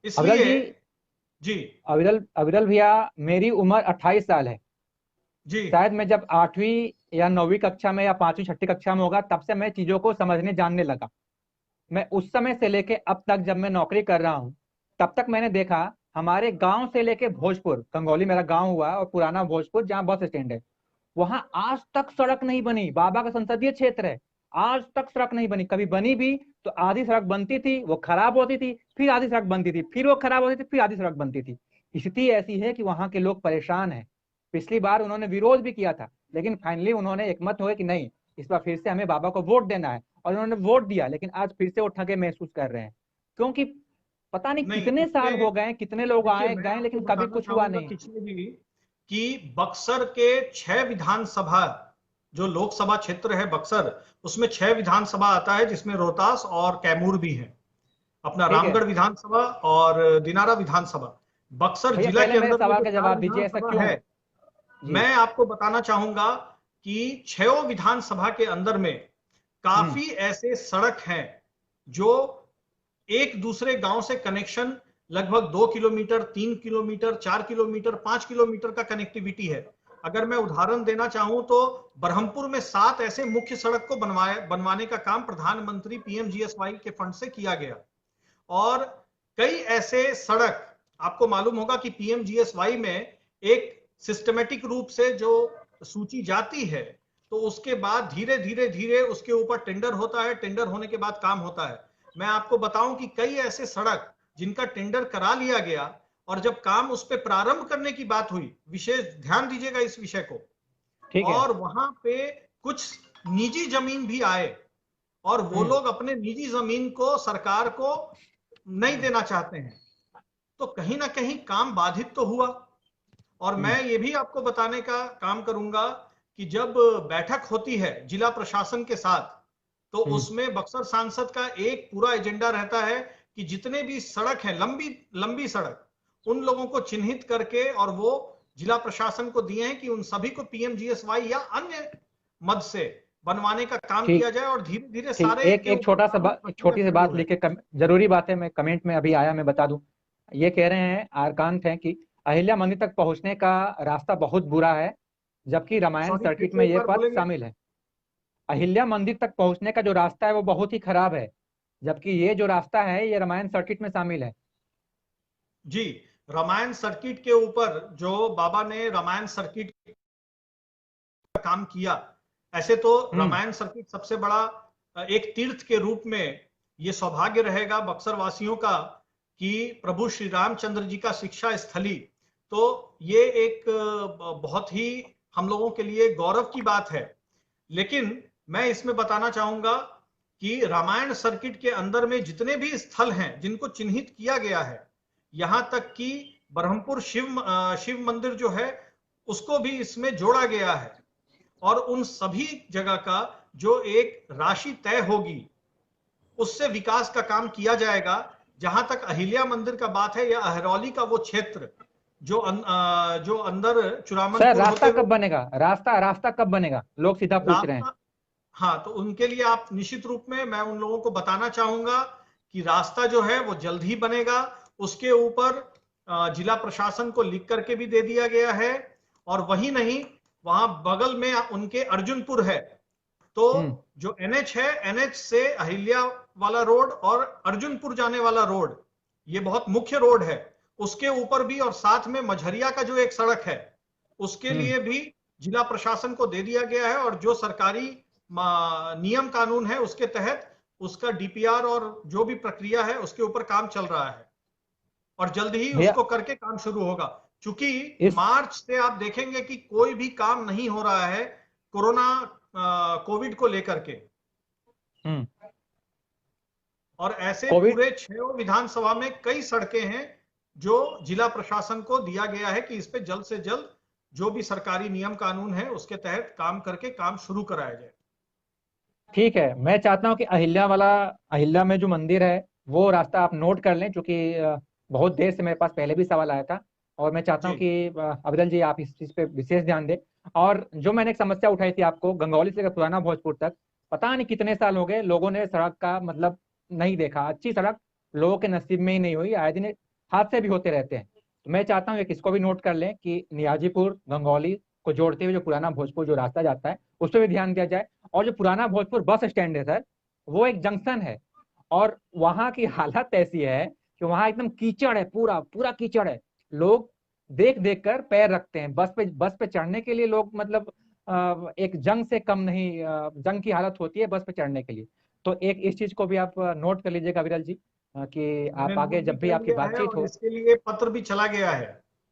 अविरल इसलिए। जी, जी। अविरल अविरल भैया, मेरी उम्र 28 साल है। जी। शायद मैं जब 8वीं या 9वीं कक्षा में या 5वीं 6ठी कक्षा में होगा, तब से मैं चीजों को समझने जानने लगा। मैं उस समय से लेके अब तक जब मैं नौकरी कर रहा हूँ, तब तक मैंने देखा, हमारे गांव से लेके भोजपुर, गंगौली मेरा गांव हुआ और पुराना भोजपुर जहाँ बस स्टैंड है, वहां आज तक सड़क नहीं बनी। बाबा का संसदीय क्षेत्र है, आज तक सड़क नहीं बनी। कभी बनी भी तो आधी सड़क बनती थी, वो खराब होती थी, फिर आधी सड़क बनती थी, फिर वो खराब होती थी, फिर आधी सड़क बनती थी। स्थिति ऐसी है कि वहां के लोग परेशान हैं। पिछली बार उन्होंने विरोध भी किया था, लेकिन फाइनली उन्होंने एकमत हुए कि नहीं, इस बार फिर से हमें बाबा को वोट देना है। और उन्होंने वोट दिया, लेकिन आज फिर से वो ठगे महसूस कर रहे हैं, क्योंकि पता नहीं नहीं, कितने साल इसमें हो गए, कितने लोग देखिए, आए मैं गए, आपको लेकिन कभी बताना कुछ हुआ चाहूंगा नहीं। किसी भी कि बक्सर के 6 विधानसभा, जो लोकसभा क्षेत्र है बक्सर, उसमें 6 विधानसभा आता है, जिसमें रोहतास और कैमूर भी है, अपना ठीक है रामगढ़ विधानसभा और दिनारा विधानसभा। बक्सर भैया, जिला पहले के मेरे अंदर में सवाल जो का चार जवाब दीजिए, ऐसा विधानसभा क्यों है, है? जी। मैं आपको बताना चाहूंगा कि 6 विधानसभा के अंदर में हम्म। काफी ऐसे सड़क हैं जो एक दूसरे गांव से कनेक्शन, लगभग 2 किलोमीटर, 3 किलोमीटर, 4 किलोमीटर, 5 किलोमीटर का कनेक्टिविटी है। अगर मैं उदाहरण देना चाहूं तो बरहमपुर में 7 ऐसे मुख्य सड़क को बनवाने का काम प्रधानमंत्री पीएमजीएसवाई के फंड से किया गया। और कई ऐसे सड़क, आपको मालूम होगा कि पीएमजीएसवाई में एक सिस्टमेटिक रूप से जो सूची जाती है, तो उसके बाद धीरे धीरे धीरे उसके ऊपर टेंडर होता है, टेंडर होने के बाद काम होता है। मैं आपको बताऊं कि कई ऐसे सड़क जिनका टेंडर करा लिया गया, और जब काम उस पर प्रारंभ करने की बात हुई, विशेष ध्यान दीजिएगा इस विषय को, ठीक है। और वहां पे कुछ निजी जमीन भी आए, और वो हम्म। लोग अपने निजी जमीन को सरकार को नहीं देना चाहते हैं, तो कहीं ना कहीं काम बाधित तो हुआ। और हम्म। मैं ये भी आपको बताने का काम करूंगा कि जब बैठक होती है जिला प्रशासन के साथ, तो हम्म। उसमें बक्सर सांसद का एक पूरा एजेंडा रहता है कि जितने भी सड़क हैं, लंबी लंबी सड़क, उन लोगों को चिन्हित करके, और वो जिला प्रशासन को दिए हैं कि उन सभी को पीएमजीएसवाई या अन्य मद से बनवाने का काम ठीक। किया जाए, और धीरे धीरे ठीक, सारे एक के एक ऊपर काम एक प्रक्रिया छोटी सी शुरू बात है। लिख के जरूरी बात है, मैं कमेंट में अभी आया, मैं बता दूं। ये कह रहे हैं आरकांत हैं कि अहिल्या मंदिर तक पहुंचने का रास्ता बहुत बुरा है, जबकि रामायण सॉरी, फिर सर्किट से में एक ये बार पथ बोलेंगे? शामिल है। अहिल्या मंदिर तक पहुंचने का जो रास्ता है वो बहुत ही खराब है, जबकि ये जो रास्ता है ये रामायण सर्किट में शामिल है। जी। रामायण सर्किट के ऊपर जो बाबा ने रामायण सर्किट का काम किया, ऐसे तो हम्म। रामायण सर्किट सबसे बड़ा एक तीर्थ के रूप में ये सौभाग्य रहेगा बक्सर वासियों का कि प्रभु श्री रामचंद्र जी का शिक्षा स्थली, तो ये एक बहुत ही हम लोगों के लिए गौरव की बात है। लेकिन मैं इसमें बताना चाहूंगा कि रामायण सर्किट के अंदर में जितने भी स्थल हैं जिनको चिन्हित किया गया है, यहां तक कि ब्रह्मपुर शिव मंदिर जो है, उसको भी इसमें जोड़ा गया है। और उन सभी जगह का जो एक राशि तय होगी, उससे विकास का काम किया जाएगा। जहां तक अहिल्या मंदिर का बात है, या अहरौली का वो क्षेत्र जो अंदर सर, चुरामनपुर होते रास्ता हुए कब बनेगा? रास्ता कब बनेगा, लोग सीधा पूछ रहे हैं। रास्ता, हाँ, तो उनके लिए आप निश्चित रूप में, मैं उन लोगों को बताना चाहूंगा कि रास्ता जो है वो जल्द ही बनेगा। उसके ऊपर जिला प्रशासन को लिख करके भी दे दिया गया है। और वही नहीं, वहां बगल में उनके अर्जुनपुर है, तो हम्म। जो एनएच है, एनएच से अहिल्या वाला रोड और अर्जुनपुर जाने वाला रोड, ये बहुत मुख्य रोड है। उसके ऊपर भी, और साथ में मझरिया का जो एक सड़क है, उसके हम्म। लिए भी जिला प्रशासन को दे दिया गया है। और जो सरकारी नियम कानून है उसके तहत उसका डीपीआर और जो भी प्रक्रिया है उसके ऊपर काम चल रहा है, और जल्द ही भैया, उसको करके काम शुरू होगा। चूंकि इस मार्च से आप देखेंगे कि कोई भी काम नहीं हो रहा है कोरोना कोविड को लेकर के। हम्म। और ऐसे कोविड। पूरे 6 विधानसभा में कई सड़कें हैं जो जिला प्रशासन को दिया गया है कि इस पे जल्द से जल्द जो भी सरकारी नियम कानून है उसके तहत काम करके काम शुरू कराया जाए। ठीक है, मैं चाहता हूँ कि अहिल्या में जो मंदिर है वो रास्ता आप नोट कर लें, क्योंकि बहुत देर से मेरे पास पहले भी सवाल आया था। और मैं चाहता जी। हूँ कि अविरल जी आप इस चीज़ पे विशेष ध्यान दें। और जो मैंने एक समस्या उठाई थी आपको, गंगौली से लेकर पुराना भोजपुर तक, पता नहीं कितने साल हो गए, लोगों ने सड़क का मतलब नहीं देखा। अच्छी सड़क लोगों के नसीब में ही नहीं हुई। आए दिन हादसे भी होते रहते हैं। तो मैं चाहता हूँ एक इसको भी नोट कर लें कि नियाजीपुर गंगौली को जोड़ते हुए जो पुराना भोजपुर जो रास्ता जाता है उस पर भी ध्यान दिया जाए। और जो पुराना भोजपुर बस स्टैंड है सर, वो एक जंक्शन है, और वहां की हालत ऐसी है कि वहां एकदम कीचड़ है, पूरा पूरा कीचड़ है। लोग देख देख कर पैर रखते हैं। बस पे चढ़ने के लिए लोग मतलब एक जंग से कम नहीं, जंग की हालत होती है बस पे चढ़ने के लिए। तो एक इस चीज को भी आप नोट कर लीजिएगा विरल जी, कि मैंने आप नोट आगे भी जब भी कर आपकी लिया है बातचीत और हो। इसके लिए पत्र भी चला गया है।